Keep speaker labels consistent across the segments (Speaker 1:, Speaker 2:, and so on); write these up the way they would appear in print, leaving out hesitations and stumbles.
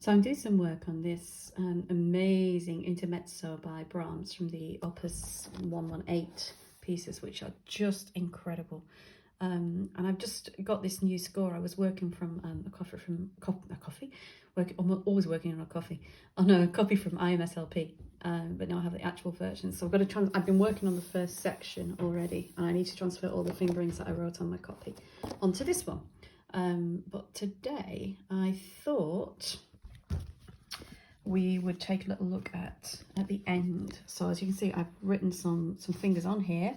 Speaker 1: So I'm doing some work on this amazing intermezzo by Brahms from the Op.118 pieces, which are just incredible. And I've just got this new score. I was working from I'm always working on a copy from IMSLP, but now I have the actual version. So I've been working on the first section already, and I need to transfer all the fingerings that I wrote on my copy onto this one. But today I thought we would take a little look at the end. So as you can see, I've written some fingers on here,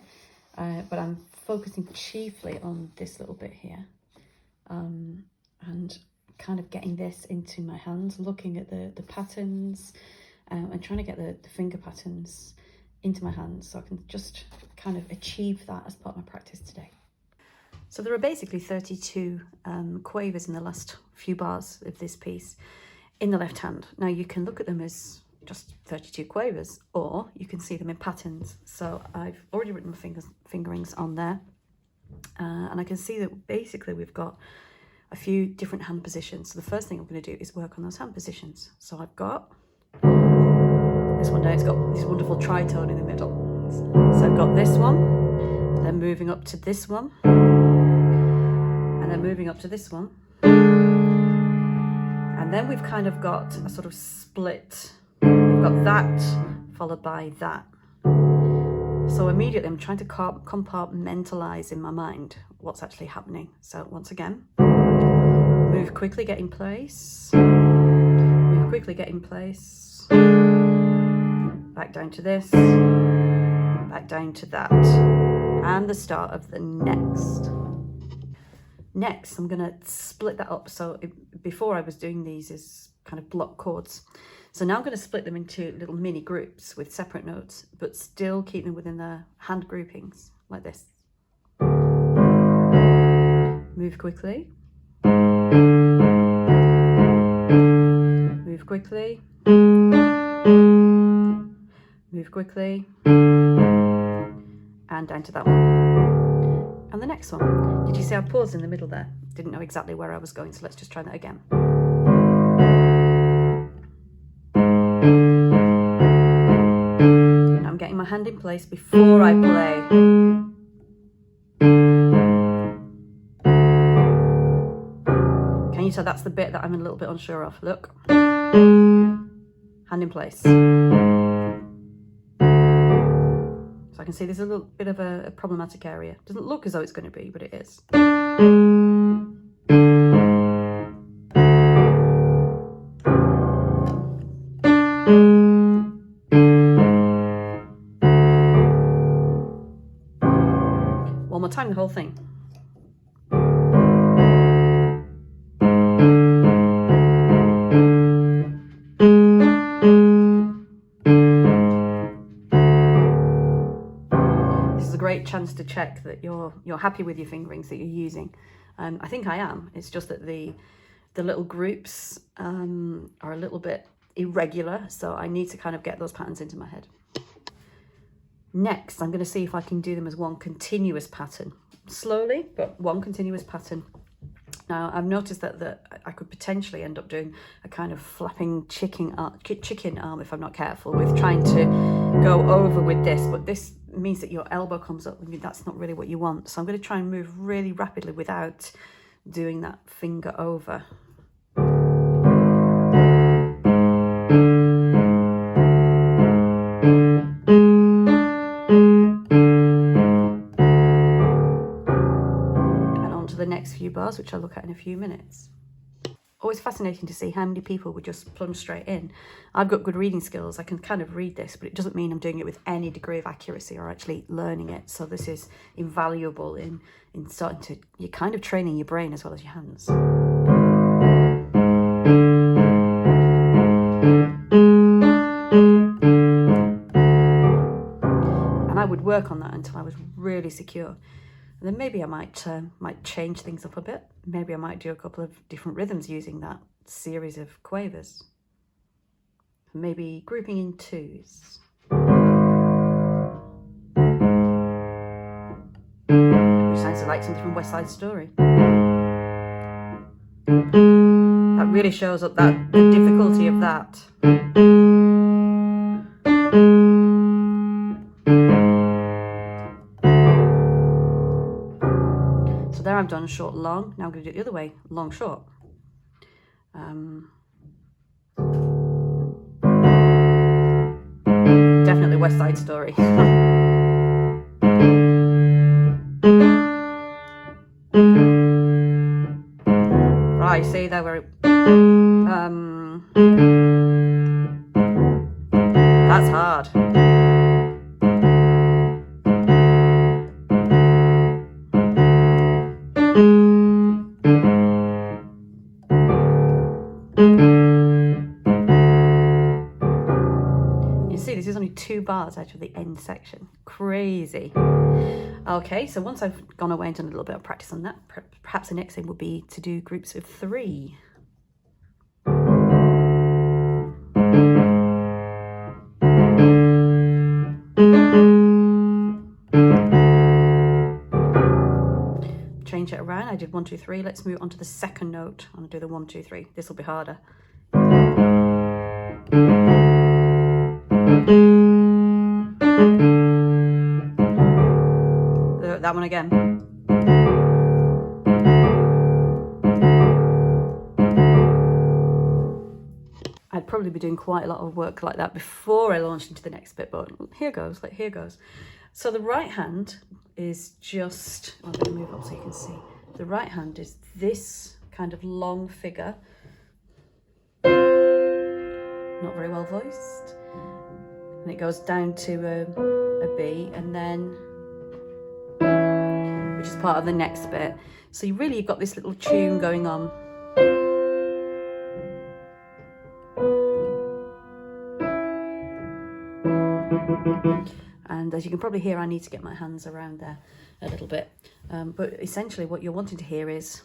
Speaker 1: but I'm focusing chiefly on this little bit here, and kind of getting this into my hands, looking at the patterns, and trying to get the finger patterns into my hands so I can just kind of achieve that as part of my practice today. So there are basically 32 quavers in the last few bars of this piece in the left hand. Now you can look at them as just 32 quavers, or you can see them in patterns. So I've already written my fingerings on there, and I can see that basically we've got a few different hand positions. So the first thing I'm going to do is work on those hand positions. So I've got this one there, it's got this wonderful tritone in the middle. So I've got this one, then moving up to this one, and then moving up to this one. And then we've kind of got a sort of split. We've got that followed by that. So immediately I'm trying to compartmentalize in my mind what's actually happening. So once again, move quickly, get in place. Move quickly, get in place. Back down to this. Back down to that. And the start of the next. Next, I'm going to split that up. So before I was doing these as kind of block chords. So now I'm going to split them into little mini groups with separate notes, but still keep them within the hand groupings, like this. Move quickly. Move quickly. Move quickly. And down to that one. And the next one. Did you see I paused in the middle there? Didn't know exactly where I was going, so let's just try that again. Now I'm getting my hand in place before I play. Can you tell that's the bit that I'm a little bit unsure of? Look. Hand in place. So I can see there's a little bit of a problematic area. Doesn't look as though it's going to be, but it is. One more time, the whole thing. Great chance to check that you're happy with your fingerings that you're using. I think I am. It's just that the little groups are a little bit irregular, so I need to kind of get those patterns into my head. Next, I'm going to see if I can do them as one continuous pattern. Slowly, but one continuous pattern. Now, I've noticed that I could potentially end up doing a kind of flapping chicken arm if I'm not careful with trying to go over with this, but this means that your elbow comes up. I mean, that's not really what you want. So I'm going to try and move really rapidly without doing that finger over. The next few bars, which I'll look at in a few minutes. Always fascinating to see how many people would just plunge straight in. I've got good reading skills. I can kind of read this, but it doesn't mean I'm doing it with any degree of accuracy or actually learning it. So this is invaluable in starting to, you're kind of training your brain as well as your hands. And I would work on that until I was really secure. And then maybe I might change things up a bit. Maybe I might do a couple of different rhythms using that series of quavers. Maybe grouping in twos. Which sounds like something from West Side Story. That really shows up that the difficulty of that. So there I've done short, long. Now I'm going to do it the other way, long, short. Definitely West Side Story. Right, see there where that's hard. You see, this is only 2 bars out of the end section. Crazy. Okay, so once I've gone away and done a little bit of practice on that, perhaps the next thing would be to do groups of 3. Change it around. I did 1, 2, 3. Let's move on to the second note. I'm going to do the 1, 2, 3. This will be harder. That one again. I'd probably be doing quite a lot of work like that before I launched into the next bit, but here goes, like here goes. So the right hand is just, I'm going to move up so you can see. The right hand is this kind of long figure. Not very well voiced. And it goes down to a B, and then, which is part of the next bit. So you've got this little tune going on. And as you can probably hear, I need to get my hands around there a little bit. But essentially what you're wanting to hear is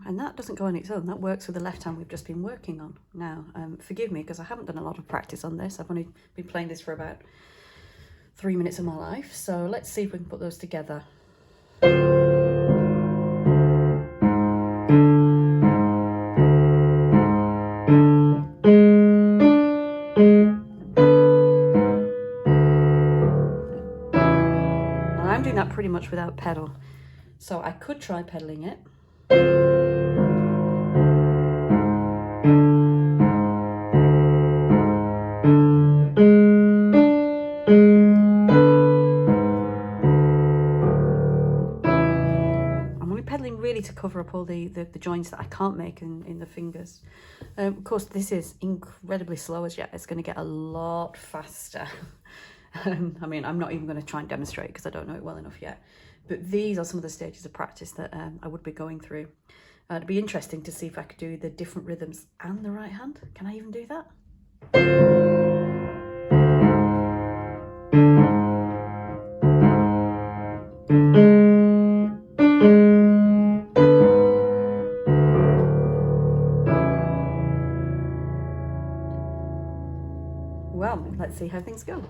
Speaker 1: and that doesn't go on its own. That works with the left hand we've just been working on. Now, forgive me because I haven't done a lot of practice on this. I've only been playing this for about 3 minutes of my life. So let's see if we can put those together. And I'm doing that pretty much without pedal. So I could try pedaling it. To cover up all the joints that I can't make in the fingers. Of course, this is incredibly slow as yet. It's going to get a lot faster. I mean, I'm not even going to try and demonstrate because I don't know it well enough yet. But these are some of the stages of practice that I would be going through. It'd be interesting to see if I could do the different rhythms and the right hand. Can I even do that? Well, let's see how things go.